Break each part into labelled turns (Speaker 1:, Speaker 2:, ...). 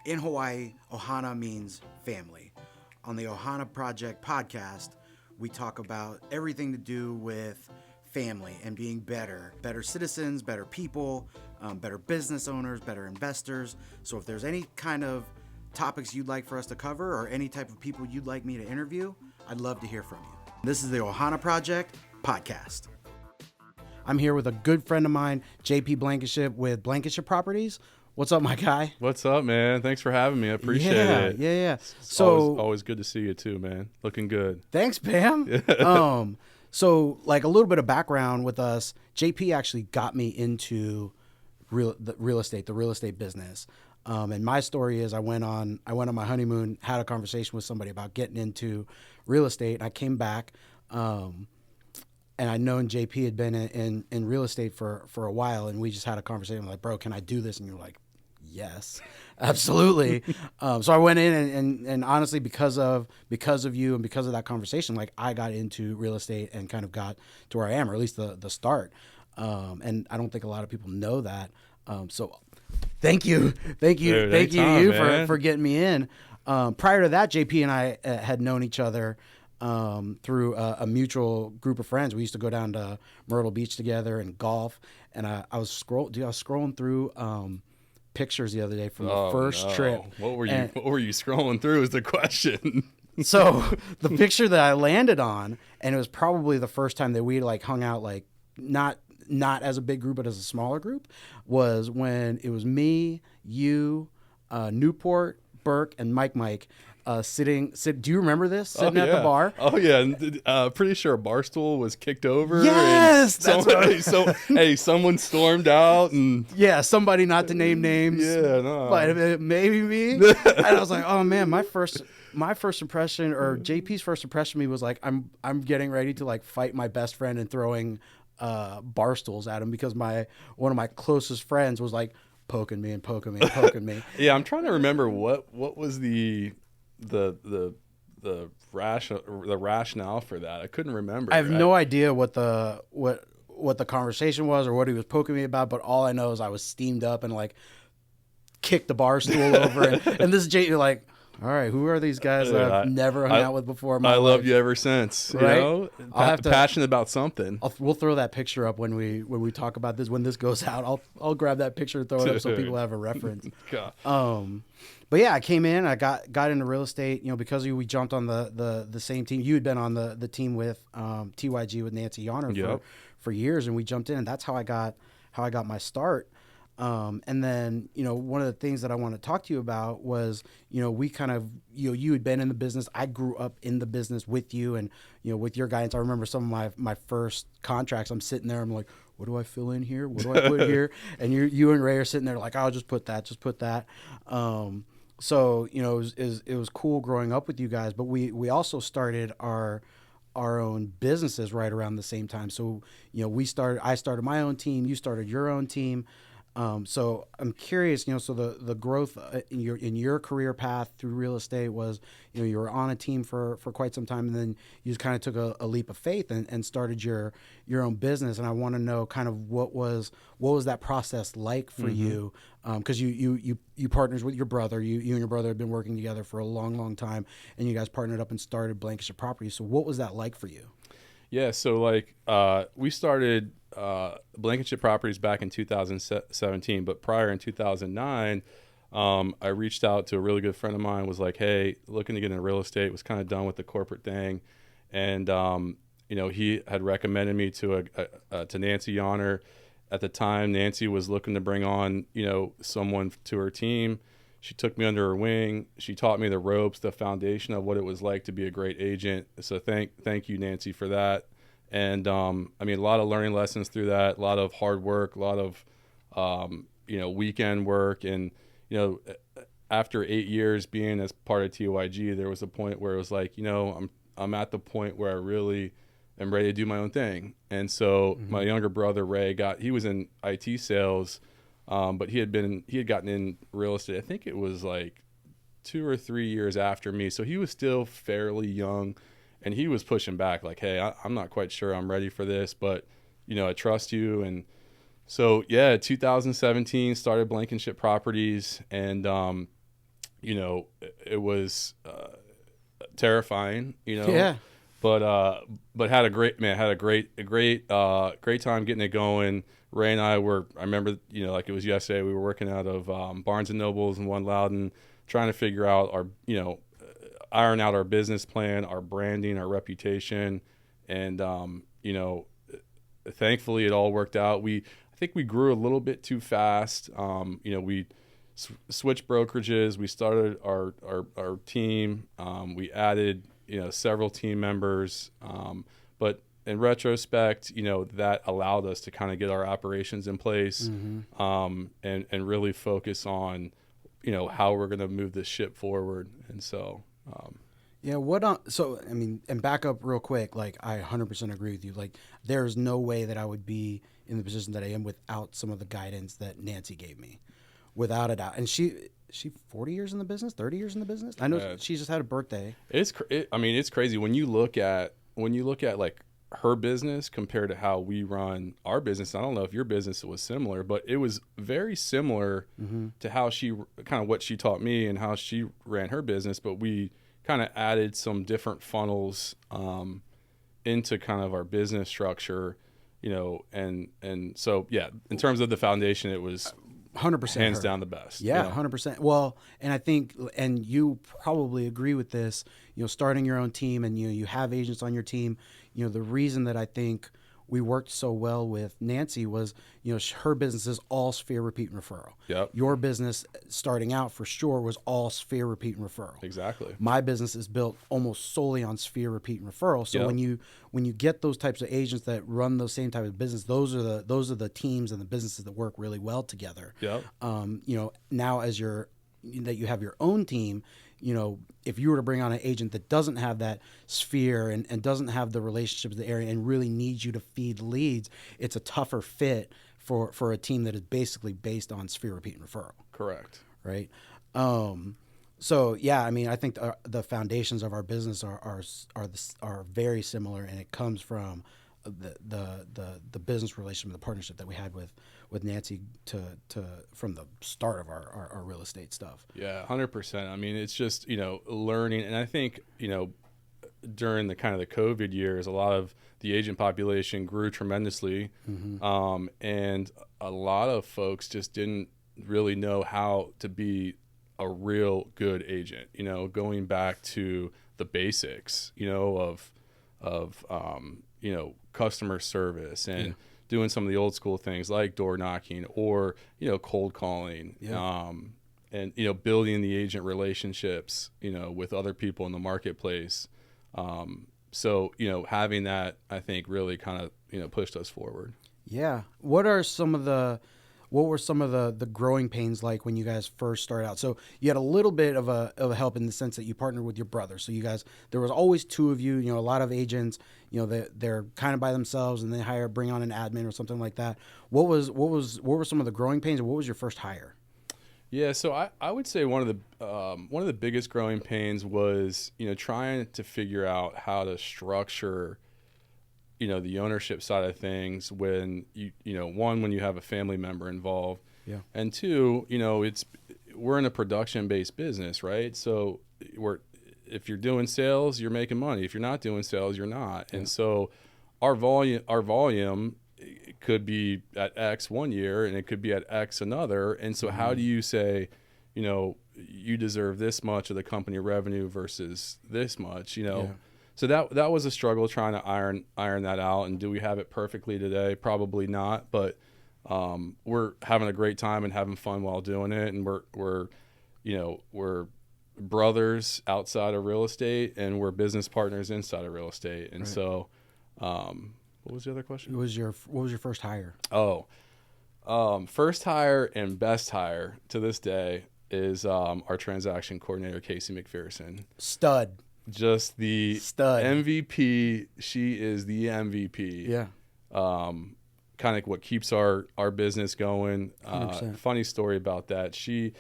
Speaker 1: In Hawaii, Ohana means family. On the Ohana Project podcast, we talk about everything to do with family and being better citizens, better people, better business owners, better investors. So if there's any kind of topics you'd like for us to cover or any type of people you'd like me to interview, I'd love to hear from you. This is the Ohana Project podcast. I'm here with a good friend of mine, JP Blankenship with Blankenship Properties. What's up, my guy?
Speaker 2: What's up, man? Thanks for having me. I appreciate it.
Speaker 1: Yeah.
Speaker 2: So always good to see you too, man. Looking good.
Speaker 1: Thanks, Pam. So like a little bit of background with us, JP actually got me into the real estate business. And my story is I went on my honeymoon, had a conversation with somebody about getting into real estate. I came back, and I'd known JP had been in real estate for a while, and we just had a conversation. I'm like, bro, can I do this? And you're like, yes, absolutely. So I went in and honestly, because of you and because of that conversation, like I got into real estate and kind of got to where I am, or at least the start. And I don't think a lot of people know that. So thank you for getting me in. Prior to that, JP and I had known each other through a mutual group of friends. We used to go down to Myrtle Beach together and golf. And I was scrolling through pictures the other day from the first trip.
Speaker 2: What were you scrolling through is the question.
Speaker 1: So the picture that I landed on, and it was probably the first time that we like hung out, like not as a big group, but as a smaller group, was when it was me, you, Newport, Burke, and Mike. Sitting. Do you remember this? Sitting at the bar.
Speaker 2: Oh yeah, pretty sure a bar stool was kicked over.
Speaker 1: Yes,
Speaker 2: someone stormed out and
Speaker 1: somebody not to name names.
Speaker 2: Yeah, no,
Speaker 1: but maybe me. And I was like, oh man, my first impression, or JP's first impression of me was like, I'm getting ready to like fight my best friend and throwing bar stools at him because one of my closest friends was like poking me.
Speaker 2: Yeah, I'm trying to remember what was the rationale for that. I couldn't remember.
Speaker 1: I have no idea what the conversation was or what he was poking me about, but all I know is I was steamed up and like kicked the bar stool over and this is you're like, all right, who are these guys that I've never hung out with before?
Speaker 2: I love you ever since.
Speaker 1: Right?
Speaker 2: You know, passionate about something.
Speaker 1: We'll throw that picture up when we talk about this. When this goes out, I'll grab that picture and throw it up so people have a reference. But yeah, I came in. I got into real estate. You know, because of you, we jumped on the same team. You had been on the team with TYG with Nancy Yonner for years, and we jumped in, and that's how I got my start. And then, you know, one of the things that I want to talk to you about was, you know, we kind of, you had been in the business. I grew up in the business with you and, you know, with your guidance. I remember some of my first contracts. I'm sitting there. I'm like, what do I fill in here? What do I put here? And you and Ray are sitting there like, I'll just put that. So, you know, it was cool growing up with you guys, but we also started our own businesses right around the same time. So, you know, I started my own team. You started your own team. So I'm curious, you know, so the growth in your career path through real estate was, you know, you were on a team for quite some time, and then you just kind of took a leap of faith and started your own business. And I want to know kind of what was that process like for you? Because you partners with your brother, you and your brother have been working together for a long time, and you guys partnered up and started Blankenship Properties. So what was that like for you?
Speaker 2: Yeah, so like we started Blankenship Properties back in 2017, but prior in 2009, I reached out to a really good friend of mine, was like, hey, looking to get into real estate, was kind of done with the corporate thing. And, you know, he had recommended me to Nancy Yonner. At the time, Nancy was looking to bring on, you know, someone to her team. She took me under her wing. She taught me the ropes, the foundation of what it was like to be a great agent. So thank you, Nancy, for that. And I mean, a lot of learning lessons through that, a lot of hard work, a lot of you know, weekend work. And you know, after 8 years being as part of TYG, there was a point where it was like, you know, I'm at the point where I really am ready to do my own thing. And so my younger brother Ray he was in IT sales. But he had gotten in real estate. I think it was like 2 or 3 years after me. So he was still fairly young, and he was pushing back like, hey, I'm not quite sure I'm ready for this, but you know, I trust you. And so, yeah, 2017 started Blankenship Properties, and it was terrifying,
Speaker 1: Yeah.
Speaker 2: but had a great great time getting it going. Ray and I I remember, like it was yesterday, we were working out of Barnes and Nobles in One Loudon, trying to figure out iron out our business plan, our branding, our reputation. And, thankfully it all worked out. I think we grew a little bit too fast. We switched brokerages. We started our team. We added, several team members. But in retrospect, that allowed us to kind of get our operations in place, and really focus on, how we're going to move this ship forward. And so,
Speaker 1: Yeah, so I mean, and back up real quick, like I 100% agree with you. Like there's no way that I would be in the position that I am without some of the guidance that Nancy gave me, without a doubt. And she 40 years in the business, 30 years in the business. I know she just had a birthday.
Speaker 2: It's crazy when you look at like her business compared to how we run our business. I don't know if your business was similar, but it was very similar to how she kind of what she taught me and how she ran her business. But we kind of added some different funnels into kind of our business structure, and so yeah, in terms of the foundation, it was
Speaker 1: 100%
Speaker 2: hands down the best.
Speaker 1: Yeah, 100%. Well, and I think, and you probably agree with this, starting your own team and you have agents on your team, the reason that I think we worked so well with Nancy was, her business is all sphere, repeat, and referral.
Speaker 2: Yep.
Speaker 1: Your business starting out for sure was all sphere, repeat, and referral.
Speaker 2: Exactly.
Speaker 1: My business is built almost solely on sphere, repeat, and referral. So when you get those types of agents that run those same type of business, those are the teams and the businesses that work really well together.
Speaker 2: Yep.
Speaker 1: Now as that you have your own team, if you were to bring on an agent that doesn't have that sphere and doesn't have the relationships in the area and really needs you to feed leads, it's a tougher fit for a team that is basically based on sphere, repeat, and referral.
Speaker 2: Correct.
Speaker 1: Right. So yeah, I mean, I think the foundations of our business are very similar, and it comes from the business relationship, the partnership that we had with Nancy from the start of our real estate stuff.
Speaker 2: Yeah, 100%. I mean, it's just, learning. And I think, during the kind of the COVID years, a lot of the agent population grew tremendously. And a lot of folks just didn't really know how to be a real good agent, going back to the basics, of customer service and doing some of the old school things like door knocking or, cold calling, and, building the agent relationships, with other people in the marketplace. So, having that, I think, really kind of, pushed us forward.
Speaker 1: Yeah. What were some of the growing pains like when you guys first started out? So you had a little bit of a help in the sense that you partnered with your brother. So you guys, there was always two of you. A lot of agents, they're kind of by themselves and they bring on an admin or something like that. What were some of the growing pains, and what was your first hire?
Speaker 2: Yeah, so I would say one of the biggest growing pains was trying to figure out how to structure the ownership side of things when when you have a family member involved, and two, we're in a production-based business, right? So if you're doing sales, you're making money. If you're not doing sales, you're not. And so our volume could be at X one year and it could be at X another. And so how do you say, you deserve this much of the company revenue versus this much, So that was a struggle trying to iron that out. And do we have it perfectly today? Probably not, but we're having a great time and having fun while doing it. And we're brothers outside of real estate, and we're business partners inside of real estate. And so, what was the other question?
Speaker 1: What was your first hire?
Speaker 2: First hire and best hire to this day is our transaction coordinator, Casey McPherson.
Speaker 1: Stud.
Speaker 2: Just the
Speaker 1: Stud.
Speaker 2: MVP. She is the MVP.
Speaker 1: Yeah.
Speaker 2: Kind of what keeps our business going.
Speaker 1: 100%.
Speaker 2: Funny story about that. She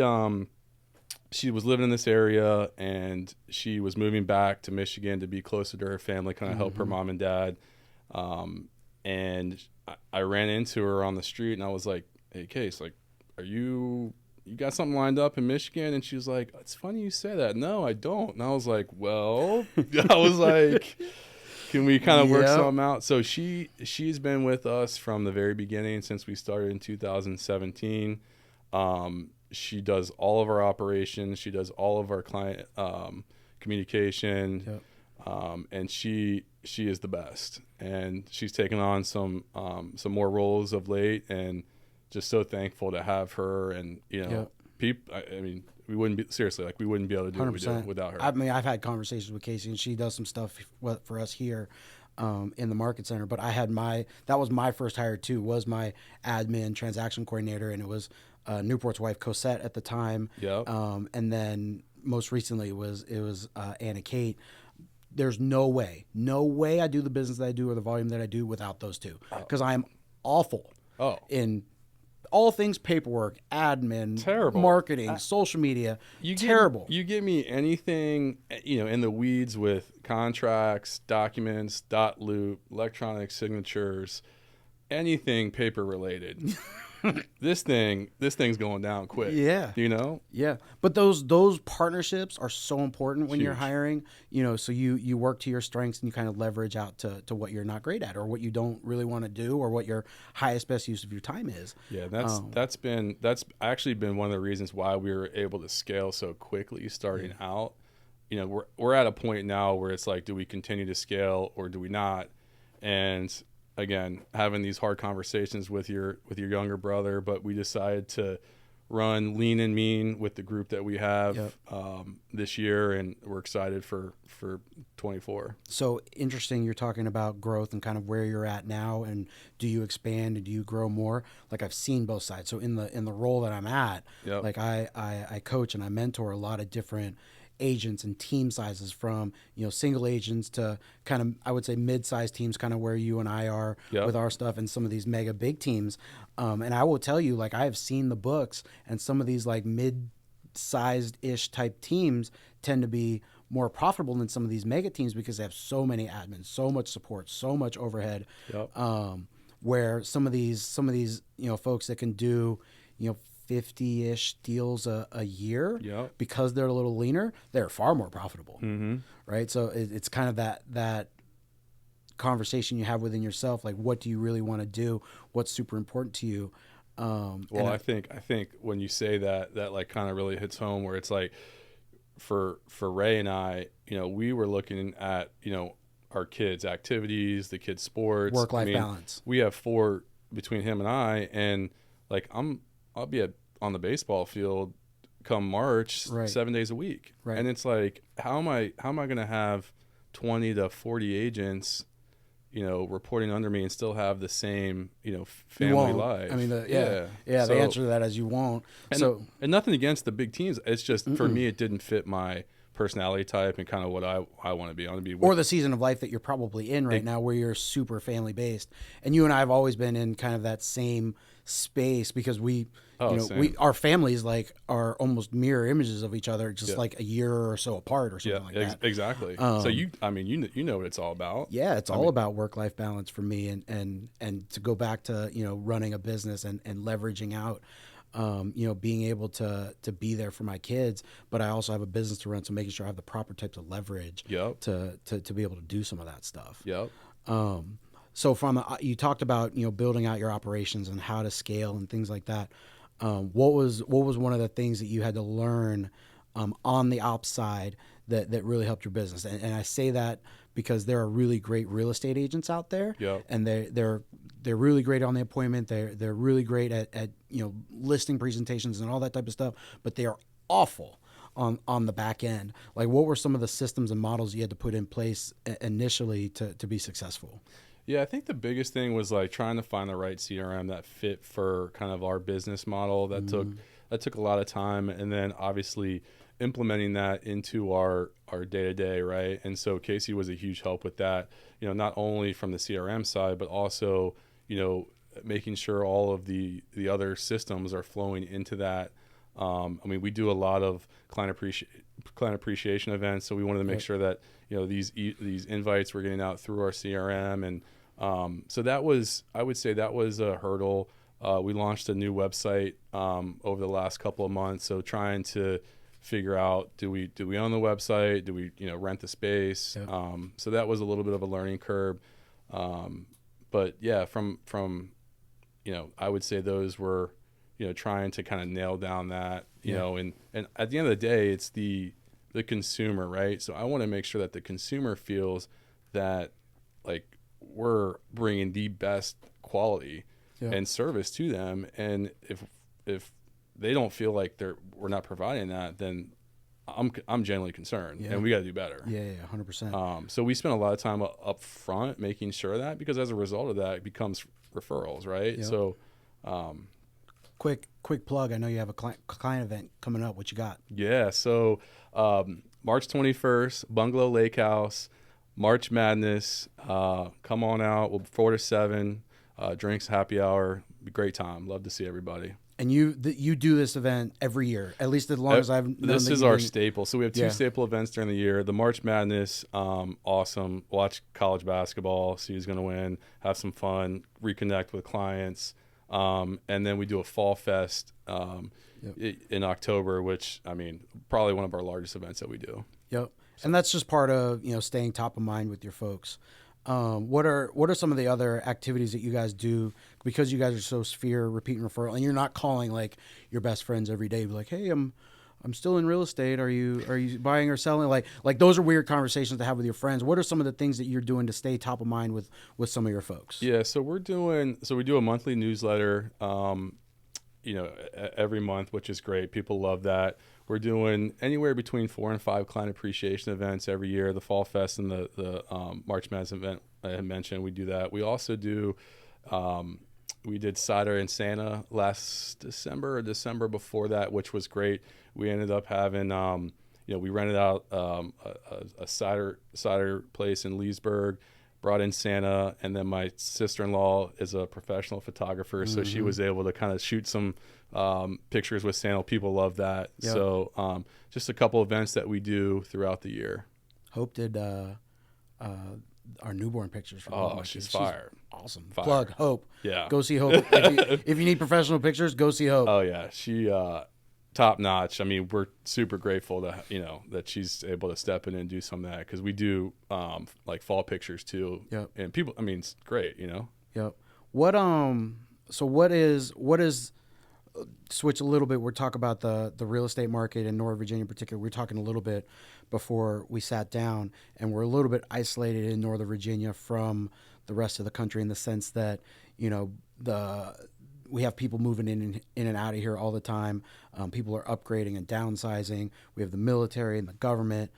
Speaker 2: was living in this area, and she was moving back to Michigan to be closer to her family, kind of help her mom and dad. And I ran into her on the street, and I was like, "Hey, Case, like, are you you got something lined up in Michigan? And she was like, it's funny you say that. No, I don't. And I was like, well, I was like, can we kind of work something out? So she's been with us from the very beginning since we started in 2017. She does all of our operations. She does all of our client communication. And she is the best. And she's taken on some more roles of late, and just so thankful to have her. And people. I mean, we wouldn't be able to do what we do without her.
Speaker 1: I mean, I've had conversations with Casey, and she does some stuff for us here in the market center. But that was my first hire too. Was my admin transaction coordinator, and it was Newport's wife Cosette at the time. And then most recently it was Anna Kate. There's no way I do the business that I do or the volume that I do without those two, because I am awful in all things paperwork, admin,
Speaker 2: terrible,
Speaker 1: marketing, social media. Terrible.
Speaker 2: You give me anything, in the weeds with contracts, documents, dot loop, electronic signatures, anything paper related. This thing's going down quick.
Speaker 1: Yeah. Yeah. But those partnerships are so important when you're hiring, so you work to your strengths and you kind of leverage out to what you're not great at, or what you don't really want to do, or what your highest best use of your time is.
Speaker 2: Yeah, that's actually been one of the reasons why we were able to scale so quickly starting out. We're at a point now where it's like, do we continue to scale or do we not? And again, having these hard conversations with your younger brother, but we decided to run lean and mean with the group that we have this year, and we're excited for 24.
Speaker 1: So interesting, you're talking about growth and kind of where you're at now, and do you expand and do you grow more? Like, I've seen both sides. So in the role that I'm at, like I coach and I mentor a lot of different agents and team sizes, from single agents to kind of, I would say, mid-sized teams, kind of where you and I are with our stuff, and some of these mega big teams. And I will tell you, like, I have seen the books, and some of these like mid-sized ish type teams tend to be more profitable than some of these mega teams, because they have so many admins, so much support, so much overhead. Where some of these folks that can do 50-ish deals a year, because they're a little leaner, they're far more profitable, right? So it's kind of that conversation you have within yourself, like, what do you really want to do? What's super important to you?
Speaker 2: I think when you say that like kind of really hits home, where it's like, for Ray and I, we were looking at our kids' activities, the kids' sports,
Speaker 1: work-life balance.
Speaker 2: We have 4 between him and I, and like I'll be on the baseball field come March, 7 days a week. And it's like, how am I going to have 20 to 40 agents, reporting under me and still have the same, family life?
Speaker 1: I mean, the answer to that is you won't.
Speaker 2: And nothing against the big teams. It's just, for me, it didn't fit my personality type and kind of what I want to be. I want to be
Speaker 1: or the season of life that you're probably in right now, where you're super family based. And you and I have always been in kind of that same space, because our families like are almost mirror images of each other, just like a year or so apart or something like that.
Speaker 2: Exactly. So you know what it's all about.
Speaker 1: Yeah, it's all about work-life balance for me, and to go back to running a business and leveraging out, being able to be there for my kids, but I also have a business to run, so making sure I have the proper types of leverage to be able to do some of that stuff. So you talked about building out your operations and how to scale and things like that. What was one of the things that you had to learn on the ops side that really helped your business? And I say that because there are really great real estate agents out there, and they're really great on the appointment. They're really great at listing presentations and all that type of stuff, but they are awful on the back end. Like, what were some of the systems and models you had to put in place initially to be successful?
Speaker 2: Yeah, I think the biggest thing was like trying to find the right CRM that fit for kind of our business model. That took a lot of time, and then obviously implementing that into our day-to-day, right? And so Casey was a huge help with that, not only from the CRM side, but also, making sure all of the other systems are flowing into that. We do a lot of client appreciation events, so we wanted to make sure that these invites were getting out through our CRM, and so that was, I would say, that was a hurdle. We launched a new website over the last couple of months. So trying to figure out, do we own the website? Do we, rent the space?
Speaker 1: Yep.
Speaker 2: So that was a little bit of a learning curve. But yeah, from I would say those were, trying to kind of nail down that, and at the end of the day, it's the consumer, right? So I want to make sure that the consumer feels that like we're bringing the best quality and service to them. And if they don't feel like we're not providing that, then I'm genuinely concerned, and we got to do better.
Speaker 1: Yeah, 100%.
Speaker 2: So we spend a lot of time up front making sure that, because as a result of that, it becomes referrals, right?
Speaker 1: Yep.
Speaker 2: So,
Speaker 1: quick plug. I know you have a client event coming up. What you got?
Speaker 2: yeah. So, March 21st, Bungalow Lake House, March Madness. Come on out. We'll 4 to 7. Drinks, happy hour. Be a great time. Love to see everybody.
Speaker 1: And you do this event every year, at least as long as I've known.
Speaker 2: This is our staple. So we have 2 staple events during the year. The March Madness, awesome. Watch college basketball, see who's going to win, have some fun, reconnect with clients. And then we do a Fall Fest in October, which, probably one of our largest events that we do.
Speaker 1: Yep. And that's just part of, staying top of mind with your folks. What are some of the other activities that you guys do, because you guys are so Sphere, repeat and referral, and you're not calling like your best friends every day, be like, hey, I'm still in real estate. Are you buying or selling? Like those are weird conversations to have with your friends. What are some of the things that you're doing to stay top of mind with some of your folks?
Speaker 2: Yeah. So we do a monthly newsletter, every month, which is great. People love that. We're doing anywhere between 4 and 5 client appreciation events every year. The Fall Fest and the March Madness event I had mentioned, we do that. We also do, we did Cider and Santa last December or December before that, which was great. We ended up having, we rented out a cider place in Leesburg, brought in Santa, and then my sister-in-law is a professional photographer, so she was able to kind of shoot some pictures with Santa. People love that. Yep. So just a couple events that we do throughout the year.
Speaker 1: Hope did our newborn pictures.
Speaker 2: She's fire.
Speaker 1: Awesome.
Speaker 2: Fire.
Speaker 1: Plug Hope.
Speaker 2: Yeah.
Speaker 1: Go see Hope. If you need professional pictures, go see Hope.
Speaker 2: Oh yeah, she top notch. We're super grateful to that she's able to step in and do some of that, because we do like fall pictures too.
Speaker 1: Yep.
Speaker 2: And people, it's great.
Speaker 1: Yep. What is switch a little bit. We're talking about the real estate market in Northern Virginia in particular. We were talking a little bit before we sat down, and we're a little bit isolated in Northern Virginia from the rest of the country in the sense that, we have people moving in and out of here all the time. People are upgrading and downsizing. We have the military and the government.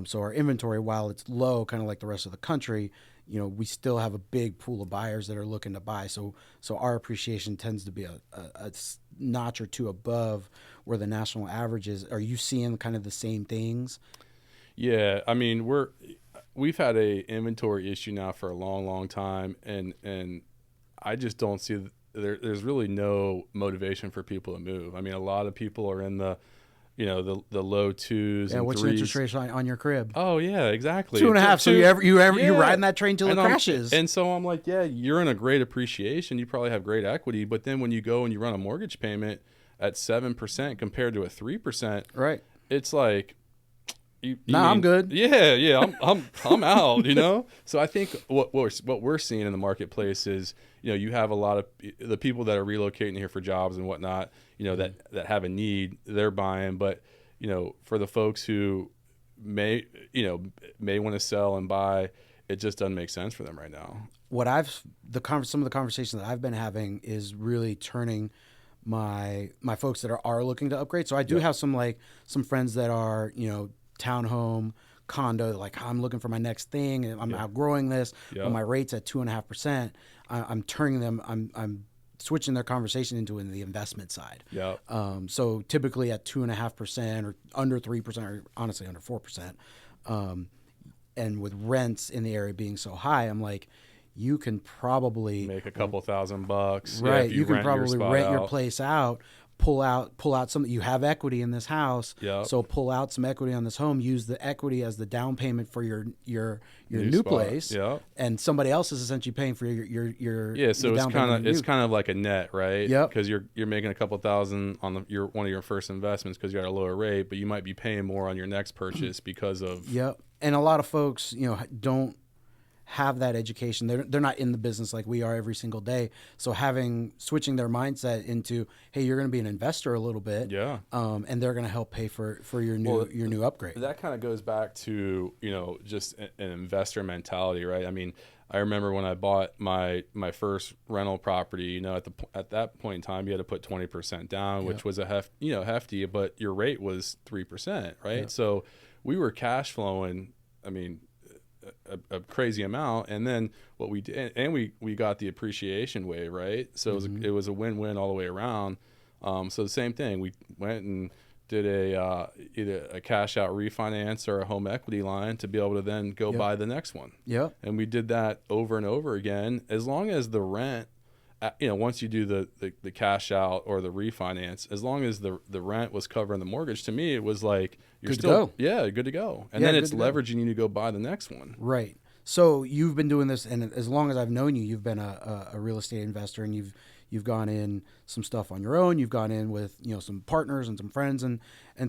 Speaker 1: So our inventory, while it's low, kind of like the rest of the country, we still have a big pool of buyers that are looking to buy. So our appreciation tends to be a notch or two above where the national average is. Are you seeing kind of the same things?
Speaker 2: Yeah, we've had a inventory issue now for a long, long time, and I just don't see there's really no motivation for people to move. A lot of people are in the the low 2s.
Speaker 1: Yeah,
Speaker 2: and
Speaker 1: what's
Speaker 2: 3s.
Speaker 1: the interest rate on your crib?
Speaker 2: Oh yeah, exactly.
Speaker 1: 2.5. So you riding that train till it crashes.
Speaker 2: And so I'm like, yeah, you're in a great appreciation. You probably have great equity, but then when you go and you run a mortgage payment at 7% compared to a 3%,
Speaker 1: right?
Speaker 2: It's like,
Speaker 1: I'm good.
Speaker 2: Yeah, I'm out. So I think what we're seeing in the marketplace is, you have a lot of the people that are relocating here for jobs and whatnot, that have a need, they're buying. But, for the folks who may want to sell and buy, it just doesn't make sense for them right now. Some of the conversations that I've been having is really turning my folks that are looking to upgrade. So I do have some friends that are, townhome, condo, like I'm looking for my next thing and I'm outgrowing this. When my rate's at 2.5%, I'm turning them, I'm switching their conversation into the investment side. Yeah.
Speaker 1: So typically at 2.5% or under 3%, or honestly under 4%. And with rents in the area being so high, I'm like, you can probably
Speaker 2: make a couple $1,000.
Speaker 1: Right.
Speaker 2: Yeah,
Speaker 1: you can probably rent your place out, pull out some. You have equity in this house,
Speaker 2: Yep.
Speaker 1: so pull out some equity on this home. Use the equity as the down payment for your new
Speaker 2: spot.
Speaker 1: place,
Speaker 2: Yep.
Speaker 1: and somebody else is essentially paying for your
Speaker 2: Yeah, so
Speaker 1: the
Speaker 2: it's
Speaker 1: down
Speaker 2: kind
Speaker 1: payment
Speaker 2: of
Speaker 1: on your
Speaker 2: it's
Speaker 1: new.
Speaker 2: kind of like a net, right?
Speaker 1: Yep.
Speaker 2: Because you're making a couple thousand on your one of your first investments because you're at a lower rate, but you might be paying more on your next purchase because of.
Speaker 1: Yep. And a lot of folks, don't have that education. They're not in the business like we are every single day. So switching their mindset into, hey, you're going to be an investor a little bit,
Speaker 2: Yeah.
Speaker 1: and they're going to help pay for your new upgrade.
Speaker 2: That kind of goes back to just an investor mentality, right? I mean, I remember when I bought my first rental property. At that point in time, you had to put 20% down, which was a hefty, but your rate was 3%, right?
Speaker 1: Yep.
Speaker 2: So we were cash flowing. I mean, a crazy amount, and then what we did, and we got the appreciation wave, right? So it was a win-win all the way around. So the same thing, we went and did either a cash out refinance or a home equity line to be able to then go buy the next one.
Speaker 1: Yeah.
Speaker 2: And we did that over and over again, as long as the rent, once you do the cash out or the refinance, as long as the rent was covering the mortgage, to me it was like you're
Speaker 1: good
Speaker 2: still
Speaker 1: to go.
Speaker 2: Yeah, good to go. And then it's leveraging you to go buy the next one.
Speaker 1: Right. So you've been doing this, and as long as I've known you, you've been a real estate investor, and you've gone in some stuff on your own. You've gone in with some partners and some friends and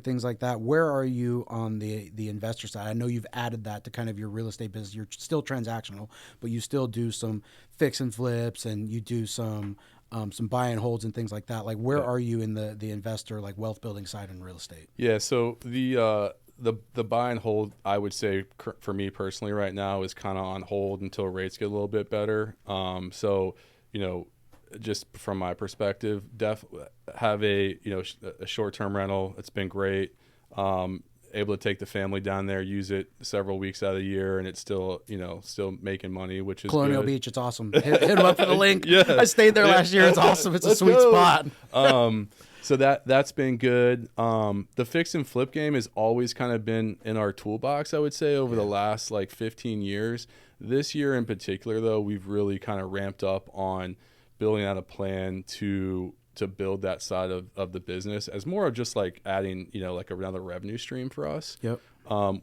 Speaker 1: things like that. Where are you on the investor side? I know you've added that to kind of your real estate business. You're still transactional, but you still do some fix and flips, and you do some buy and holds and things like that. Like, where are you in the investor, like, wealth building side in real estate?
Speaker 2: Yeah. So the buy and hold, I would say for me personally right now, is kind of on hold until rates get a little bit better. So just from my perspective, have a short-term rental. It's been great. Able to take the family down there, use it several weeks out of the year, and it's still making money, which is
Speaker 1: Colonial
Speaker 2: good.
Speaker 1: Beach. It's awesome. Hit them up for the link.
Speaker 2: Yeah.
Speaker 1: I stayed there last year. It's awesome. It's a sweet spot.
Speaker 2: So that's been good. The fix and flip game has always kind of been in our toolbox, I would say, over the last 15 years. This year in particular, though, we've really kind of ramped up on building out a plan to build that side of the business as more of just adding, another revenue stream for us.
Speaker 1: Yep.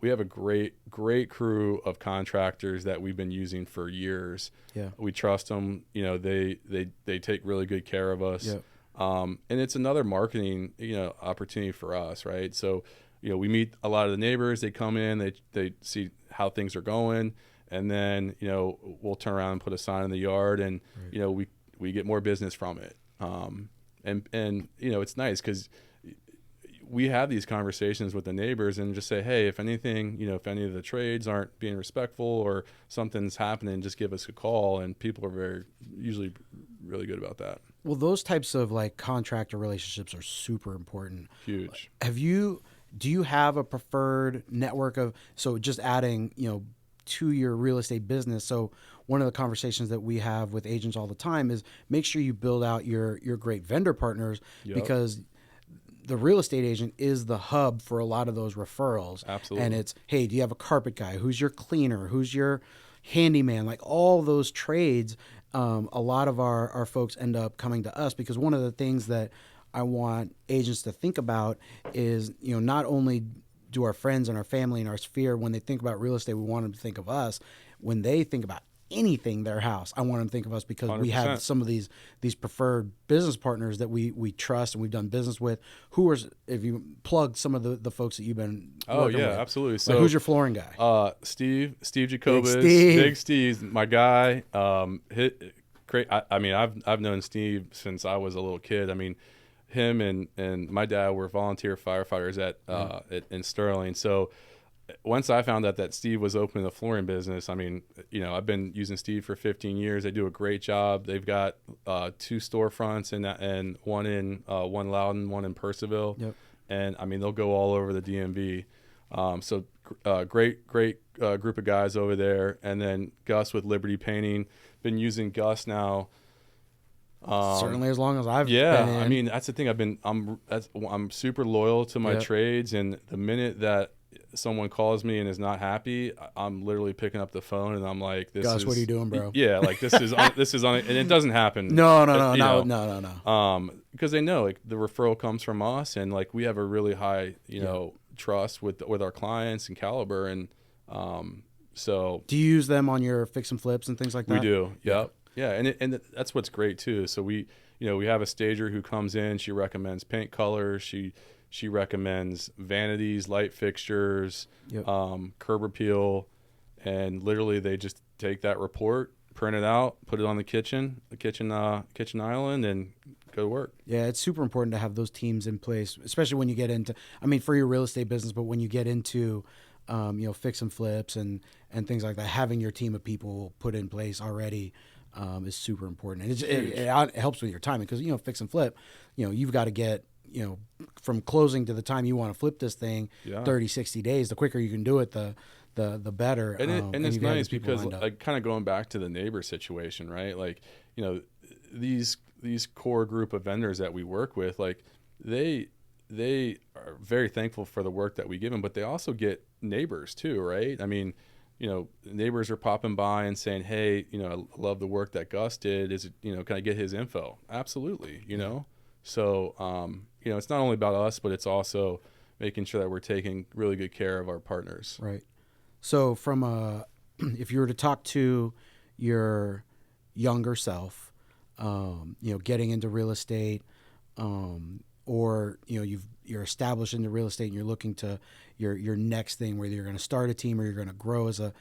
Speaker 2: We have a great crew of contractors that we've been using for years.
Speaker 1: Yeah.
Speaker 2: We trust them. They take really good care of us.
Speaker 1: Yep.
Speaker 2: And it's another marketing, opportunity for us, right? So, we meet a lot of the neighbors. They come in, they see how things are going, and then, we'll turn around and put a sign in the yard, and we get more business from it. And it's nice because we have these conversations with the neighbors and just say, hey, if anything, if any of the trades aren't being respectful or something's happening, just give us a call. And people are usually really good about that.
Speaker 1: Well, those types of contractor relationships are super important.
Speaker 2: Huge.
Speaker 1: Do you have a preferred network of, so just adding, to your real estate business? So one of the conversations that we have with agents all the time is make sure you build out your great vendor partners, because the real estate agent is the hub for a lot of those referrals.
Speaker 2: Absolutely.
Speaker 1: And it's, hey, do you have a carpet guy? Who's your cleaner? Who's your handyman? Like, all those trades, a lot of our folks end up coming to us, because one of the things that I want agents to think about is, not only do our friends and our family and our sphere, when they think about real estate, we want them to think of us. When they think about anything their house, I want them to think of us, because
Speaker 2: 100%.
Speaker 1: we have some of these preferred business partners that we trust and we've done business with. If you plug some of the folks that you've been working with.
Speaker 2: Absolutely. So
Speaker 1: who's your flooring guy?
Speaker 2: Steve Jacobus,
Speaker 1: Big
Speaker 2: Steve's my guy. Great. I mean, I've known Steve since I was a little kid. I mean, him and my dad were volunteer firefighters in Sterling. So once I found out that Steve was opening the flooring business, I mean, I've been using Steve for 15 years. They do a great job. They've got 2 storefronts and one in Loudon, one in Percival.
Speaker 1: Yep.
Speaker 2: And I mean, they'll go all over the DMV. So great group of guys over there. And then Gus with Liberty Painting. Been using Gus now.
Speaker 1: Certainly as long as I've been in.
Speaker 2: I mean, that's the thing. I'm super loyal to my trades, and the minute that someone calls me and is not happy, I'm literally picking up the phone and I'm like,
Speaker 1: Gus, what are you doing, bro?
Speaker 2: Yeah, like this is and it doesn't happen.
Speaker 1: No.
Speaker 2: Because they know like the referral comes from us, and like we have a really high, trust with our clients and caliber, and so.
Speaker 1: Do you use them on your fix and flips and things like that?
Speaker 2: We do. Yep. Yeah, and that's what's great too. So we have a stager who comes in. She recommends paint colors. She recommends vanities, light fixtures, curb appeal, and literally they just take that report, print it out, put it on the kitchen island, and go to work.
Speaker 1: Yeah, it's super important to have those teams in place, especially when you get into, for your real estate business, but when you get into, fix and flips and things like that, having your team of people put in place already is super important. And it helps with your timing because, fix and flip, you've got to get, from closing to the time you want to flip this thing, 30, 60 days. The quicker you can do it, the better.
Speaker 2: And it's nice because like kind of going back to the neighbor situation, right? Like, these core group of vendors that we work with, like they are very thankful for the work that we give them, but they also get neighbors too, right? I mean, neighbors are popping by and saying, hey, I love the work that Gus did. Is it, can I get his info? Absolutely. So, it's not only about us, but it's also making sure that we're taking really good care of our partners.
Speaker 1: Right. So if you were to talk to your younger self, getting into real estate, or, you're established in the real estate and you're looking to your next thing, whether you're going to start a team or you're going to grow as a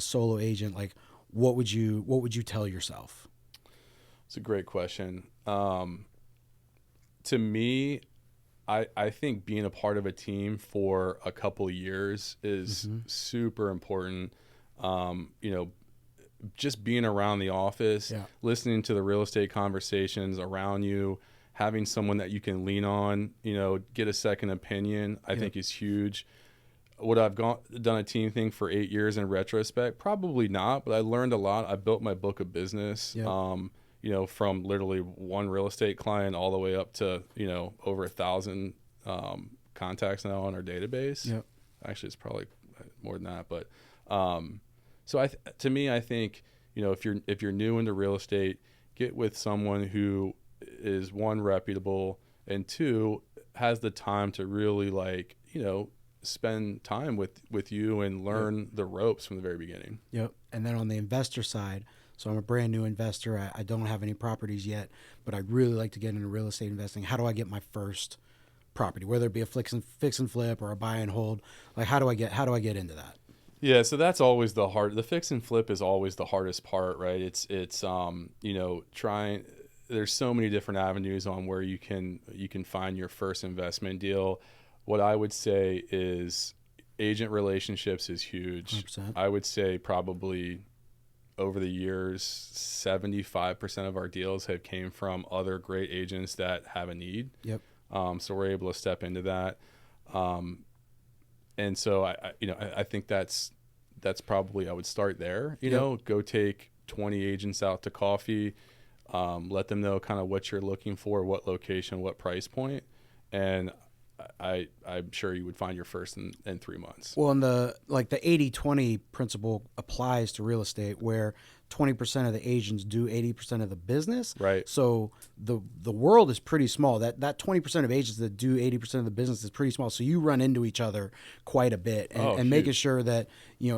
Speaker 1: solo agent, like what would you tell yourself?
Speaker 2: It's a great question. To me, I think being a part of a team for a couple of years is super important. Just being around the office, listening to the real estate conversations around you, having someone that you can lean on, get a second opinion, I think is huge. Would I've done a team thing for 8 years in retrospect? Probably not, but I learned a lot. I built my book of business. From literally one real estate client all the way up to, over 1,000 contacts now on our database. Yep. Actually, it's probably more than that. But so to me, I think, if you're new into real estate, get with someone who is, one, reputable, and two, has the time to really spend time with you and learn the ropes from the very beginning.
Speaker 1: Yep. And then on the investor side, so I'm a brand new investor. I don't have any properties yet, but I'd really like to get into real estate investing. How do I get my first property, whether it be a fix and flip or a buy and hold? Like, how do I get into that?
Speaker 2: Yeah, so that's always the fix and flip is always the hardest part, right? It's trying. There's so many different avenues on where you can find your first investment deal. What I would say is agent relationships is huge. 100%. I would say probably over the years, 75% of our deals have came from other great agents that have a need. Yep. So we're able to step into that. And so I think that's probably, I would start there, go take 20 agents out to coffee, let them know kind of what you're looking for, what location, what price point. And I'm sure you would find your first in 3 months.
Speaker 1: Well, and the 80-20 principle applies to real estate, where 20% of the agents do 80% of the business.
Speaker 2: Right.
Speaker 1: So the world is pretty small. That 20% of agents that do 80% of the business is pretty small. So you run into each other quite a bit, and making sure that,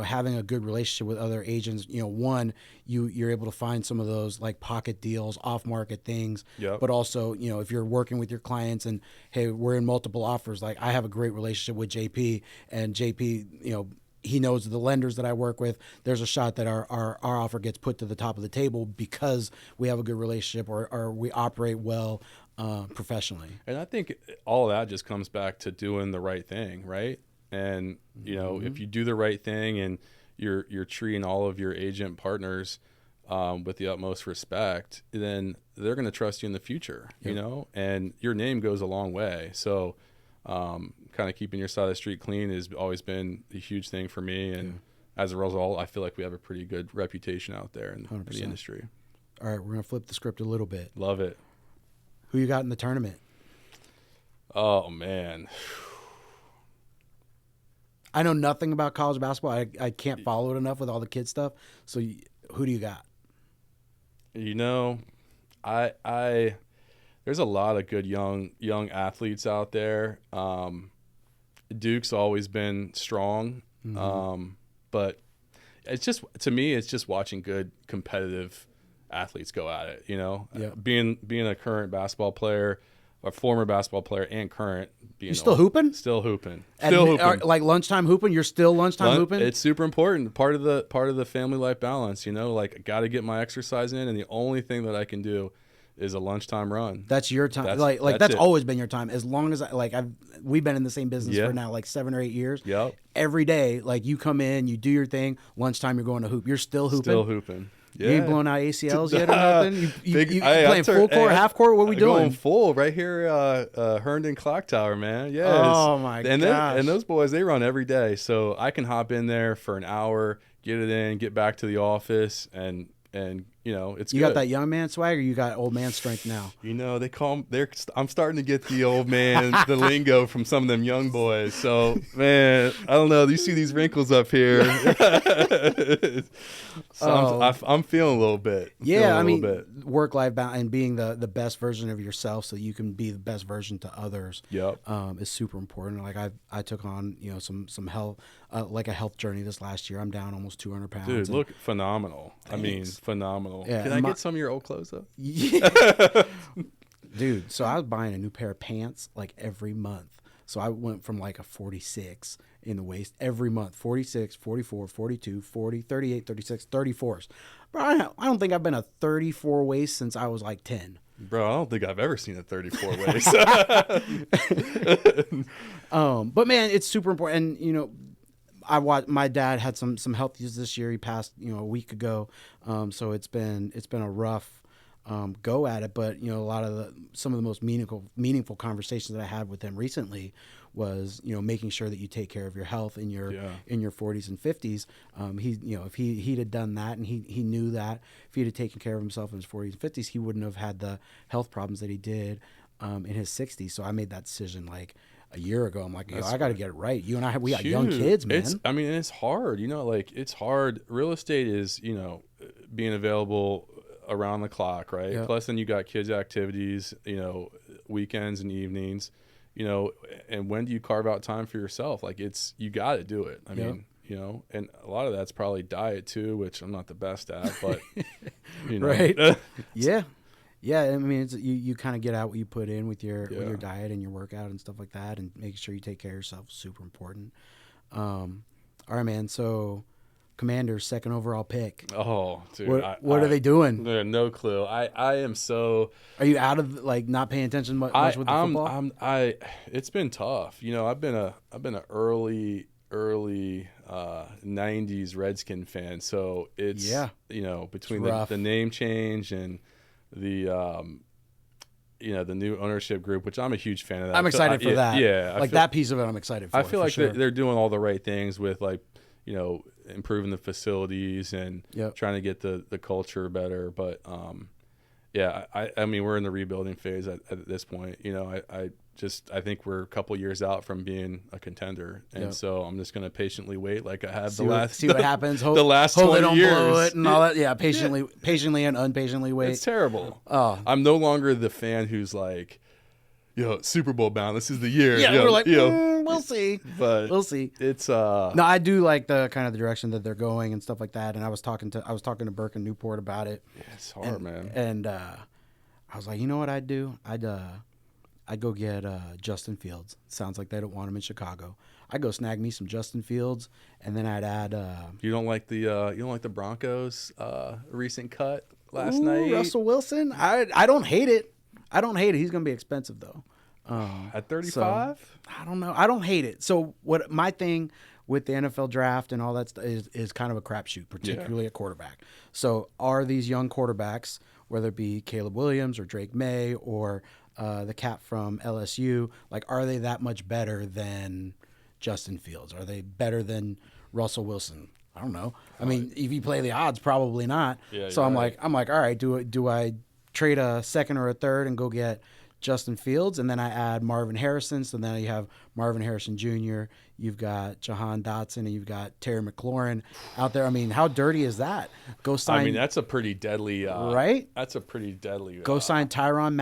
Speaker 1: having a good relationship with other agents, one, you're able to find some of those like pocket deals, off market things. Yep. But also, if you're working with your clients and, hey, we're in multiple offers, like I have a great relationship with JP, and JP, he knows the lenders that I work with. There's a shot that our offer gets put to the top of the table because we have a good relationship or we operate well professionally.
Speaker 2: And I think all of that just comes back to doing the right thing, right? And, if you do the right thing and you're treating all of your agent partners with the utmost respect, then they're going to trust you in the future, and your name goes a long way. So kind of keeping your side of the street clean has always been a huge thing for me. And as a result, I feel like we have a pretty good reputation out there in the industry.
Speaker 1: All right, we're going to flip the script a little bit.
Speaker 2: Love it.
Speaker 1: Who you got in the tournament?
Speaker 2: Oh, man.
Speaker 1: I know nothing about college basketball. I can't follow it enough with all the kid stuff. So who do you got?
Speaker 2: You know, I there's a lot of good young athletes out there. Duke's always been strong, but it's just, to me, it's just watching good competitive athletes go at it. Being a current basketball player, a former basketball player, and current.
Speaker 1: You still hooping?
Speaker 2: Still hooping.
Speaker 1: Like lunchtime hooping? You're still lunchtime hooping?
Speaker 2: It's super important. Part of the family life balance. Like, got to get my exercise in, and the only thing that I can do is a lunchtime run.
Speaker 1: That's your time. That's always been your time. As long as we've been in the same business for now 7 or 8 years.
Speaker 2: Yep.
Speaker 1: Every day, you come in, you do your thing. Lunchtime, you're going to hoop. You're still hooping.
Speaker 2: Still hooping. Yeah.
Speaker 1: You ain't blowing out ACLs yet or nothing? You playing full court, half court? What are we doing?
Speaker 2: Going full right here, Herndon Clock Tower, man. Yes.
Speaker 1: Oh, my gosh.
Speaker 2: And those boys, they run every day. So I can hop in there for an hour, get it in, get back to the office, and it's
Speaker 1: you
Speaker 2: good.
Speaker 1: Got that young man swag, or you got old man strength now?
Speaker 2: They call them, I'm starting to get the old man, the lingo from some of them young boys. So, man, I don't know. You see these wrinkles up here. I'm feeling a little bit.
Speaker 1: Work-life balance and being the best version of yourself so you can be the best version to others.
Speaker 2: Yep.
Speaker 1: Is super important. I took on, some health, a health journey this last year. I'm down almost 200 pounds.
Speaker 2: Dude, look phenomenal. Thanks. I mean, phenomenal.
Speaker 1: Yeah,
Speaker 2: can I get some of your old clothes up?
Speaker 1: Yeah. Dude, so I was buying a new pair of pants every month. So I went from a 46 in the waist every month. 46, 44, 42, 40, 38, 36, 34s. Bro, I don't think I've been a 34 waist since I was 10.
Speaker 2: Bro, I don't think I've ever seen a 34 waist.
Speaker 1: But man, it's super important. And, my dad had some health issues this year. He passed, a week ago. So it's been a rough go at it. But some of the most meaningful conversations that I had with him recently was making sure that you take care of your health in your 40s and 50s. If he'd have done that, and he knew that if he'd have taken care of himself in his 40s and 50s, he wouldn't have had the health problems that he did in his 60s. So I made that decision a year ago. I'm like, I got to get it right. You and we got young kids, man.
Speaker 2: It's hard. It's hard. Real estate is, being available around the clock, right?
Speaker 1: Yep.
Speaker 2: Plus, then you got kids' activities, weekends and evenings, and when do you carve out time for yourself? You got to do it. I mean, and a lot of that's probably diet too, which I'm not the best at, but
Speaker 1: right. Yeah. Yeah, I mean, it's, you kind of get out what you put in with your diet and your workout and stuff like that, and making sure you take care of yourself is super important. All right, man. So, Commanders' second overall pick.
Speaker 2: Oh, dude.
Speaker 1: What are they doing?
Speaker 2: No clue. I am so.
Speaker 1: Are you out of not paying attention much with the football?
Speaker 2: It's been tough. I've been a early 90s Redskin fan, so it's between the name change and the the new ownership group, which I'm a huge fan of that.
Speaker 1: I'm excited for that.
Speaker 2: Yeah,
Speaker 1: that piece of it I'm excited for.
Speaker 2: I feel like
Speaker 1: sure.
Speaker 2: they're doing all the right things with improving the facilities and trying to get the culture better. But I mean, we're in the rebuilding phase at this point. I think we're a couple years out from being a contender, and so I'm just going to patiently wait, like I have see what
Speaker 1: happens.
Speaker 2: The last
Speaker 1: hope
Speaker 2: 20
Speaker 1: they don't
Speaker 2: years,
Speaker 1: blow it and all that. Yeah, patiently and unpatiently wait.
Speaker 2: It's terrible.
Speaker 1: Oh,
Speaker 2: I'm no longer the fan who's like, Super Bowl bound. This is the year.
Speaker 1: Yeah, we're like, we'll see.
Speaker 2: But
Speaker 1: we'll see.
Speaker 2: It's
Speaker 1: No, I do like the kind of the direction that they're going and stuff like that. And I was talking to Burke and Newport about it.
Speaker 2: Yeah, it's hard, man.
Speaker 1: And I was like, you know what I'd do? I'd go get Justin Fields. Sounds like they don't want him in Chicago. I'd go snag me some Justin Fields, and then I'd add.
Speaker 2: You don't like the Broncos recent cut last night?
Speaker 1: Russell Wilson. I don't hate it. He's gonna be expensive though.
Speaker 2: At 35?
Speaker 1: So, I don't know. I don't hate it. So what my thing with the NFL draft and all that stuff is kind of a crapshoot, particularly at quarterback. So are these young quarterbacks, whether it be Caleb Williams or Drake May or the cat from LSU, are they that much better than Justin Fields? Are they better than Russell Wilson? I don't know. I mean, if you play the odds, probably not.
Speaker 2: Yeah,
Speaker 1: so I'm like, all right, do I trade a second or a third and go get Justin Fields, and then I add Marvin Harrison. So then you have Marvin Harrison Jr., you've got Jahan Dotson, and you've got Terry McLaurin out there. I mean, how dirty is that? Go sign.
Speaker 2: I mean, that's a pretty deadly.
Speaker 1: Right?
Speaker 2: That's a pretty deadly.
Speaker 1: Go sign Tyron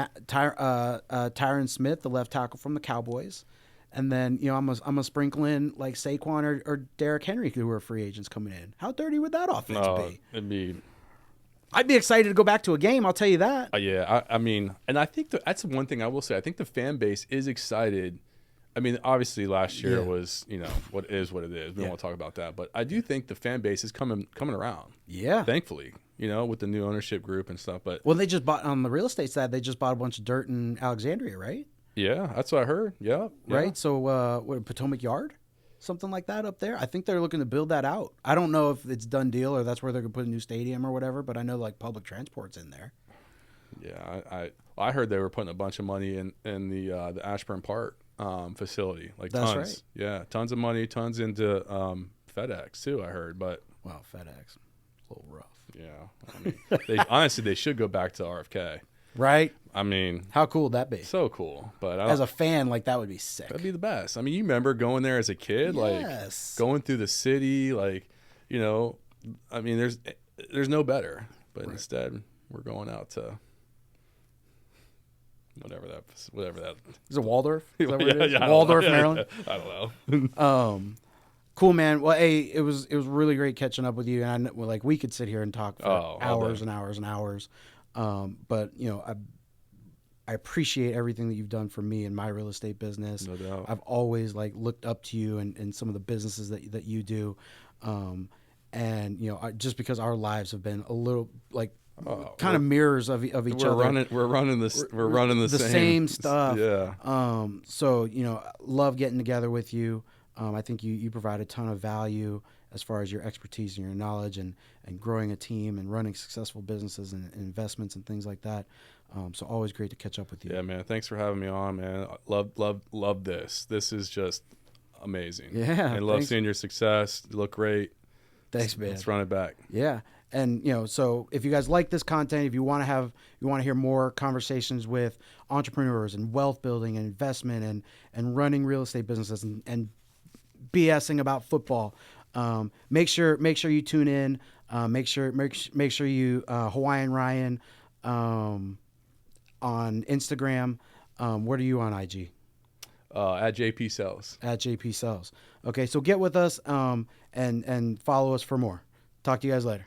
Speaker 1: Smith, the left tackle from the Cowboys. And then, I'm gonna sprinkle in like Saquon or Derrick Henry, who are free agents coming in. How dirty would that offense be?
Speaker 2: It'd be.
Speaker 1: I'd be excited to go back to a game. I'll tell you that.
Speaker 2: Yeah, I mean, and I think that's one thing I will say. I think the fan base is excited. I mean, obviously last year was, what it is. We don't want to talk about that, but I do think the fan base is coming around.
Speaker 1: Yeah,
Speaker 2: thankfully, with the new ownership group and stuff. But
Speaker 1: they just bought on the real estate side. They just bought a bunch of dirt in Alexandria, right?
Speaker 2: Yeah, that's what I heard. Yeah.
Speaker 1: Right. So, Potomac Yard? Something like that up there. I think they're looking to build that out. I don't know if it's done deal or that's where they're going to put a new stadium or whatever, but I know like public transport's in there.
Speaker 2: Yeah, I heard they were putting a bunch of money in the Ashburn Park facility, like
Speaker 1: that's
Speaker 2: tons.
Speaker 1: Right.
Speaker 2: Yeah, tons of money, tons into FedEx too. I heard, but
Speaker 1: wow, FedEx, a little rough.
Speaker 2: Yeah, I mean, honestly they should go back to RFK.
Speaker 1: Right.
Speaker 2: I mean,
Speaker 1: how cool would that be?
Speaker 2: So cool. But
Speaker 1: as a fan, like that would be sick.
Speaker 2: That'd be the best. I mean, you remember going there as a kid, like going through the city, like, I mean, there's no better. But instead, we're going out to whatever that
Speaker 1: is. It Waldorf? Is that
Speaker 2: what it is?
Speaker 1: Waldorf, Maryland.
Speaker 2: I don't know.
Speaker 1: Cool, man. Well, hey, it was really great catching up with you, and we could sit here and talk for hours and hours and hours. But I appreciate everything that you've done for me and my real estate business.
Speaker 2: No doubt.
Speaker 1: I've always looked up to you and some of the businesses that you do. And just because our lives have been a little kind of mirrors of each other.
Speaker 2: We're running the
Speaker 1: same stuff.
Speaker 2: Yeah.
Speaker 1: So, love getting together with you. I think you provide a ton of value as far as your expertise and your knowledge and growing a team and running successful businesses and investments and things like that. So always great to catch up with you.
Speaker 2: Yeah, man. Thanks for having me on, man. Love this. This is just amazing.
Speaker 1: Yeah.
Speaker 2: And love seeing your success. You look great.
Speaker 1: Thanks, man.
Speaker 2: Let's run it back.
Speaker 1: Yeah. And, so if you guys like this content, if you want to hear more conversations with entrepreneurs and wealth building and investment and running real estate businesses and BSing about football, make sure you tune in. Make sure you Hawaiian Ryan on Instagram. What are you on IG?
Speaker 2: At JP Sells.
Speaker 1: At JP Sells. Okay, so get with us and follow us for more. Talk to you guys later.